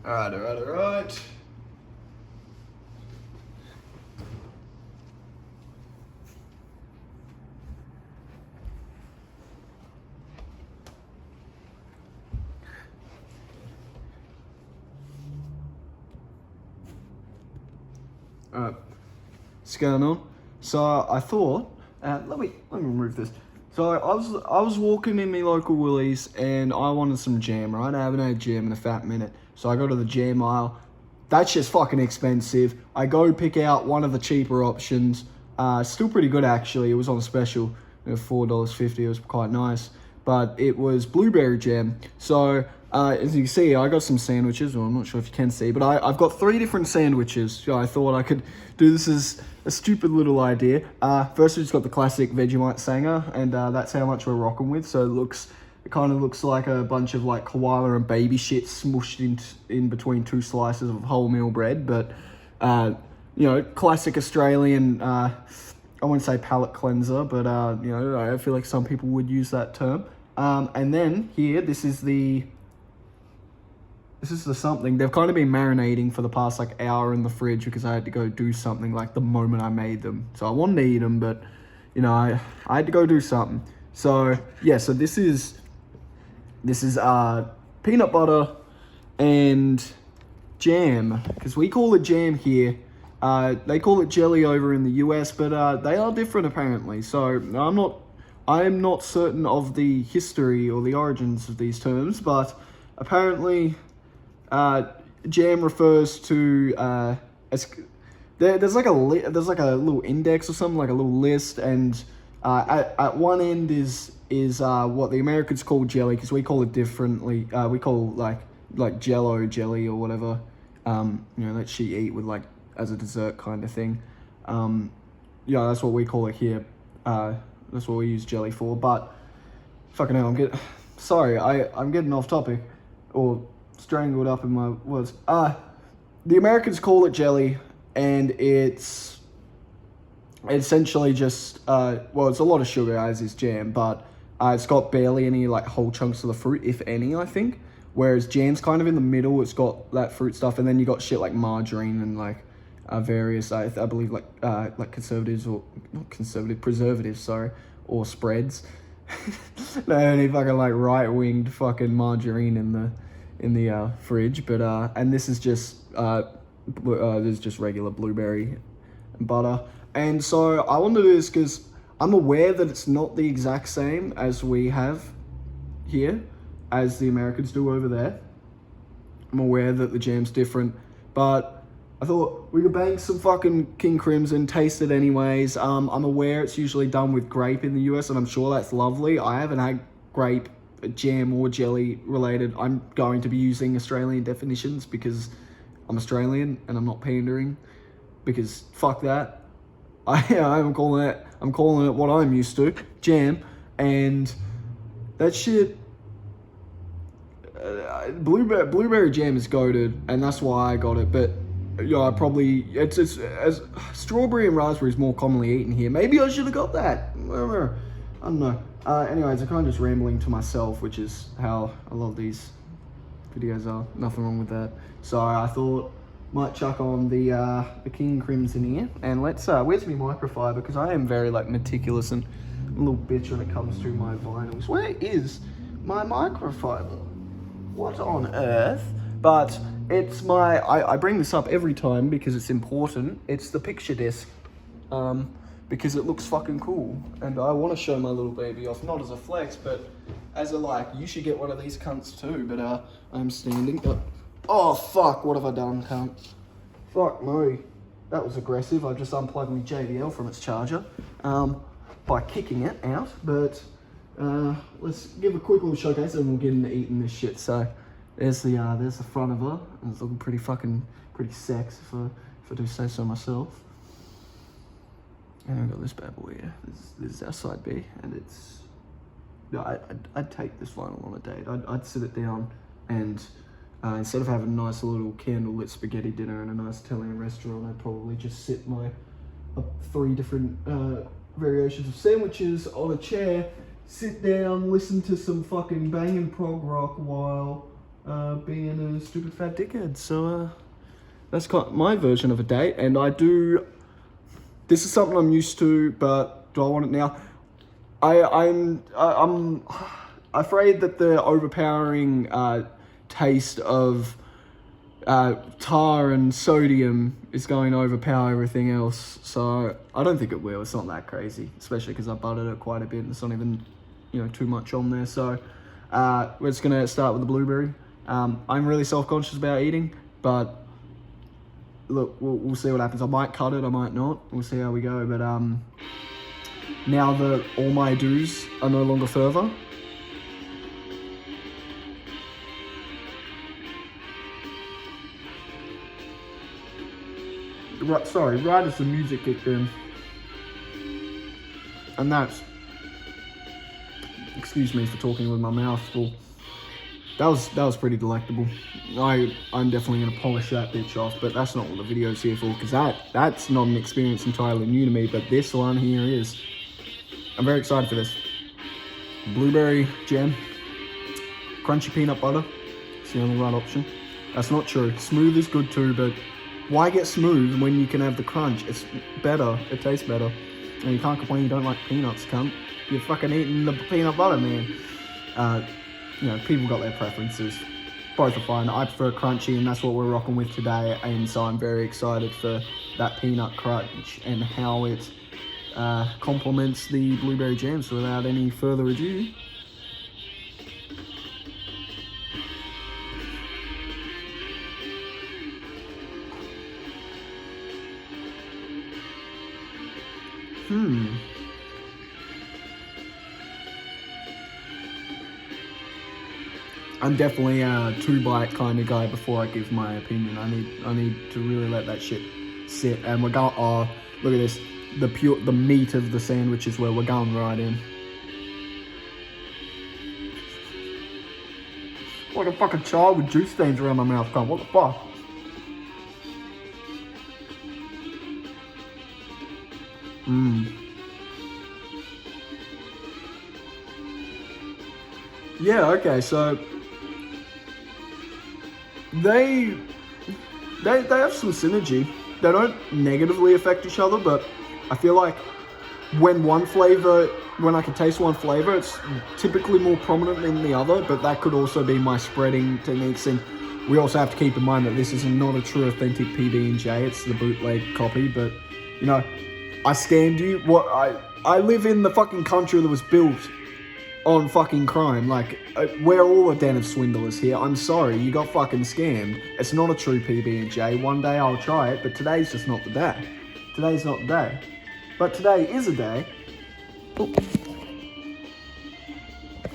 Alright. Alright, what's going on? So I thought, let me remove this. So I was walking in my local Woolies and I wanted some jam, right? I haven't had jam in a fat minute. So I go to the jam aisle. That's just fucking expensive. I go pick out one of the cheaper options. Still pretty good actually. It was on special. It was $4.50. It was quite nice. But it was blueberry jam. So as you can see, I got some sandwiches. Well, I'm not sure if you can see, but I've got 3 different sandwiches. So I thought I could do this as a stupid little idea. First, we just got the classic Vegemite Sanger, and that's how much we're rocking with. So it kind of looks like a bunch of like koala and baby shit smushed in between 2 slices of wholemeal bread. But you know, classic Australian. I wouldn't say palate cleanser, but you know, I feel like some people would use that term. And then here, this is the something. They've kind of been marinating for the past like hour in the fridge because I had to go do something like the moment I made them. So I wanted to eat them, but you know, I had to go do something. So yeah, so this is peanut butter and jam, because we call it jam here. They call it jelly over in the US, but they are different apparently. So I am not certain of the history or the origins of these terms, but apparently jam refers to there's like a little index or something, like a little list, and at one end is what the Americans call jelly, because we call it differently. We call like Jello jelly or whatever, you know, that she eat with like as a dessert kind of thing. Yeah, that's what we call it here. That's what we use jelly for. But fucking hell, I'm getting off topic, or strangled up in my words. The Americans call it jelly, and it's essentially just well, it's a lot of sugar, as is jam, but it's got barely any like whole chunks of the fruit, if any, I think. Whereas jam's kind of in the middle. It's got that fruit stuff, and then you got shit like margarine and like various, I believe like preservatives, sorry, or spreads. No, any fucking like right-winged fucking margarine in the fridge, but and this is just regular blueberry butter. And so I want to do this because I'm aware that it's not the exact same as we have here, as the Americans do over there. I'm aware that the jam's different, but I thought we could bang some fucking King Crimson, taste it anyways. I'm aware it's usually done with grape in the US, and I'm sure that's lovely. I haven't had grape jam or jelly related. I'm going to be using Australian definitions because I'm Australian and I'm not pandering, because fuck that. I'm calling it what I'm used to, jam, and that shit. Blueberry jam is goated, and that's why I got it. But yeah, it's as strawberry and raspberry is more commonly eaten here. Maybe I should have got that. I don't know. Anyways, I'm kind of just rambling to myself, which is how a lot of these videos are. Nothing wrong with that. So I thought might chuck on the King Crimson here, and let's where's my microfiber, because I am very like meticulous and a little bitch when it comes to my vinyls. Where is my microfiber? What on earth? But it's I bring this up every time because it's important. It's the picture disc, because it looks fucking cool, and I want to show my little baby off, not as a flex, but as a like, you should get one of these cunts too. But I'm standing. Oh fuck! What have I done, cunt? Fuck me. That was aggressive. I just unplugged my JBL from its charger, by kicking it out. But let's give a quick little showcase, and we'll get into eating this shit. So there's the front of her, and it's looking pretty sex, if I do say so myself. And I've got this bad boy here. This is our side B, and it's, yeah, I'd take this vinyl on a date. I'd sit it down, and instead of having a nice little candlelit spaghetti dinner in a nice Italian restaurant, I'd probably just sit my 3 different variations of sandwiches on a chair, sit down, listen to some fucking banging prog rock while being a stupid fat dickhead. So that's kind of my version of a date, and I do. This is something I'm used to, but do I want it now? I'm afraid that the overpowering taste of tar and sodium is going to overpower everything else. So I don't think it will. It's not that crazy, especially because I buttered it quite a bit. And it's not even, too much on there. So we're just gonna start with the blueberry. I'm really self-conscious about eating, but look, we'll see what happens. I might cut it, I might not. We'll see how we go. But now that all my dues are no longer further, right as the music kicked in, and that's, excuse me for talking with my mouth full. That was pretty delectable. I'm definitely gonna polish that bitch off, but that's not what the video's here for, because that's not an experience entirely new to me, but this one here is. I'm very excited for this. Blueberry jam, crunchy peanut butter. It's the only right option. That's not true. Smooth is good too, but why get smooth when you can have the crunch? It's better. It tastes better. And you can't complain you don't like peanuts, cunt. You're fucking eating the peanut butter, man. People got their preferences. Both are fine. I prefer crunchy, and that's what we're rocking with today. And so I'm very excited for that peanut crunch and how it complements the blueberry jam. So without any further ado, I'm definitely a 2-bite kind of guy before I give my opinion. I need to really let that shit sit. And we're going, oh, look at this. The meat of the sandwich is where we're going right in. Like a fucking child with juice stains around my mouth, cunt. What the fuck? Yeah, okay, so they have some synergy. They don't negatively affect each other, but I feel like when I can taste one flavor, it's typically more prominent than the other, but that could also be my spreading techniques. And we also have to keep in mind that this is not a true authentic PB&J, it's the bootleg copy. But I scammed you. I live in the fucking country that was built on fucking crime. Like, we're all a den of swindlers here. I'm sorry, you got fucking scammed. It's not a true PB&J. One day I'll try it, but today's just not the day. Today's not the day. But today is a day. Ooh.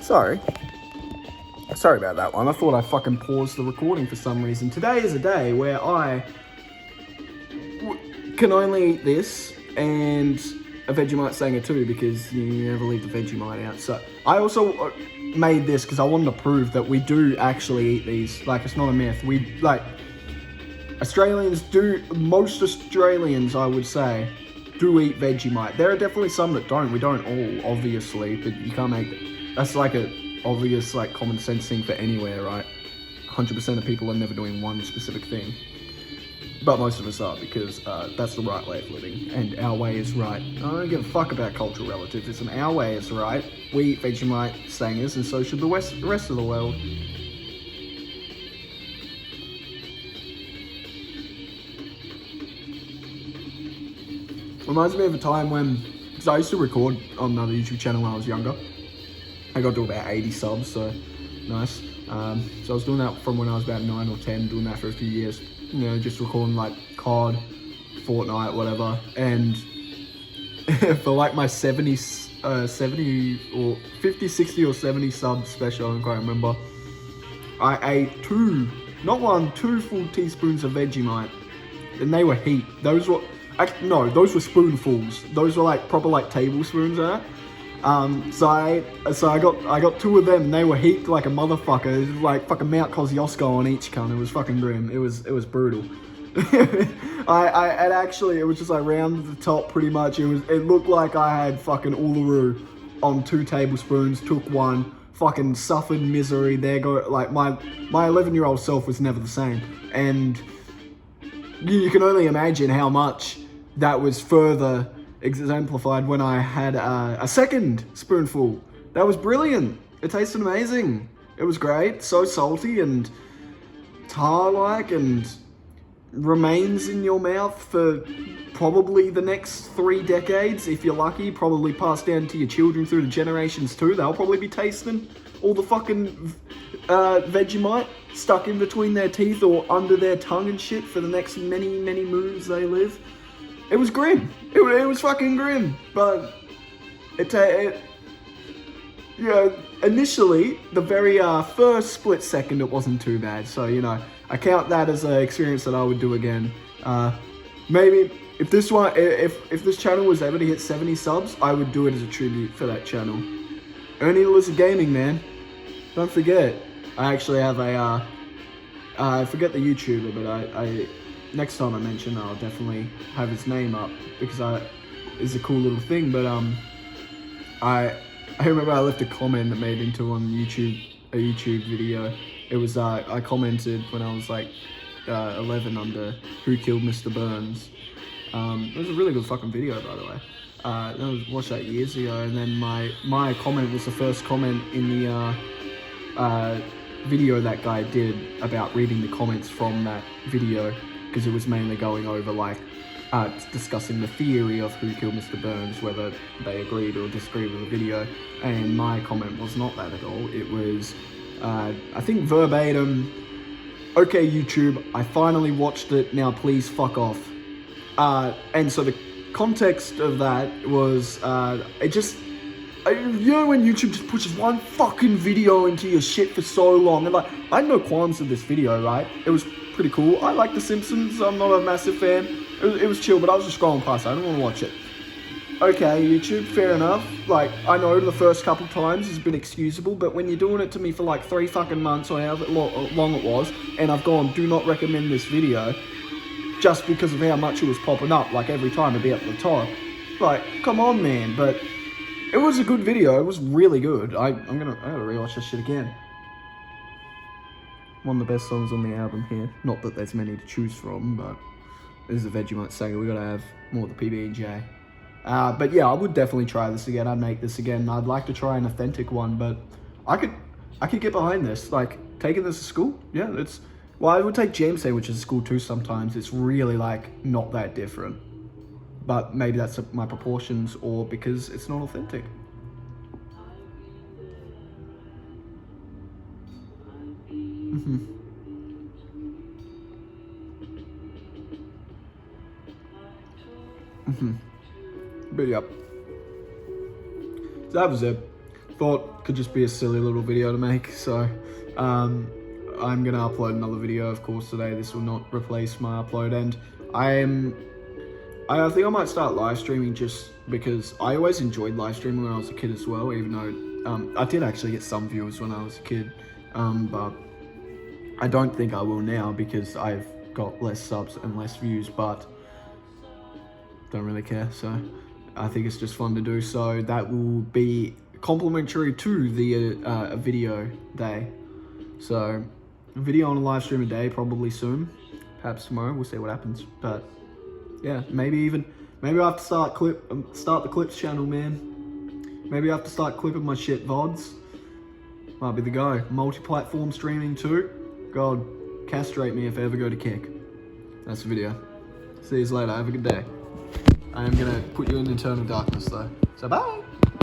Sorry about that one. I thought I fucking paused the recording for some reason. Today is a day where I can only eat this and a Vegemite Sanger too, because you never leave the Vegemite out. So I also made this because I wanted to prove that we do actually eat these. Like, it's not a myth. Australians do, most Australians, I would say, do eat Vegemite. There are definitely some that don't. We don't all, obviously, but you can't make it. That's like a obvious, like, common sense thing for anywhere, right? 100% of people are never doing one specific thing. But most of us are, because that's the right way of living, and our way is right. I don't give a fuck about cultural relativism. Our way is right. We eat Vegemite Sangers, and so should the rest of the world. Reminds me of a time when, because I used to record on another YouTube channel when I was younger. I got to about 80 subs, so nice. So I was doing that from when I was about 9 or 10, doing that for a few years. Just recording like COD, Fortnite, whatever. And for like my 70 or 50, 60 or 70 sub special, I can't remember, I ate two full teaspoons of Vegemite. And they were heat. Those were spoonfuls. Those were like proper like tablespoons, So I got two of them, and they were heaped like a motherfucker. It was like fucking Mount Kosciuszko on each cunt. It was fucking grim. It was brutal. It was just like round the top pretty much. It looked like I had fucking Uluru on 2 tablespoons, took one, fucking suffered misery. There go, like, my 11-year-old self was never the same. And you can only imagine how much that was further exemplified when I had a second spoonful. That was brilliant. It tasted amazing. It was great. So salty and tar-like, and remains in your mouth for probably the next 3 decades. If you're lucky, probably passed down to your children through the generations too. They'll probably be tasting all the fucking Vegemite stuck in between their teeth or under their tongue and shit for the next many moons they live. It was grim. It was fucking grim. But initially, the very first split second, it wasn't too bad. So, you know, I count that as an experience that I would do again. Maybe if this channel was ever to hit 70 subs, I would do it as a tribute for that channel. Ernie Lizard Gaming, man. Don't forget. I actually have a, I forget the YouTuber, but I next time I mention, I'll definitely have his name up, because it's a cool little thing. But I remember I left a comment that made into on YouTube, a YouTube video. It was I commented when I was like 11 under Who Killed Mr. Burns. It was a really good fucking video, by the way. I watched that years ago, and then my comment was the first comment in the video that guy did about reading the comments from that video, because it was mainly going over like discussing the theory of Who Killed Mr. Burns, whether they agreed or disagreed with the video. And my comment was not that at all. It was I think verbatim, "Okay YouTube, I finally watched it, now please fuck off." And so the context of that was, you know when YouTube just pushes one fucking video into your shit for so long, and like, I had no qualms with this video, right? It was pretty cool. I like The Simpsons, I'm not a massive fan. It was chill, but I was just scrolling past it, I didn't want to watch it. Okay, YouTube, fair enough. Like, I know the first couple times has been excusable, but when you're doing it to me for like 3 fucking months, or however long it was, and I've gone, do not recommend this video, just because of how much it was popping up, like every time it'd be up the top. Like, come on, man. But it was a good video. It was really good. I gotta rewatch this shit again. One of the best songs on the album here. Not that there's many to choose from, but this is a Vegemite singer. We gotta have more of the PB&J. But yeah, I would definitely try this again. I'd make this again. I'd like to try an authentic one, but I could get behind this. Like, taking this to school, yeah, it's. Well, I would take jam sandwiches to school too sometimes. It's really, like, not that different. But maybe that's my proportions, or because it's not authentic. But yep. So that was it. Thought could just be a silly little video to make, so I'm gonna upload another video, of course, today. This will not replace my upload, and I think I might start live streaming, just because I always enjoyed live streaming when I was a kid as well, even though I did actually get some viewers when I was a kid, but I don't think I will now because I've got less subs and less views, but don't really care, so I think it's just fun to do. So that will be complimentary to the video day. So a video on a live stream a day, probably soon, perhaps tomorrow. We'll see what happens. But yeah, maybe I have to start the clips channel, man. Maybe I have to start clipping my shit VODs. Might be the go. Multi-platform streaming too. God, castrate me if I ever go to kick. That's the video. See you later. Have a good day. I am gonna put you in eternal darkness though. So bye.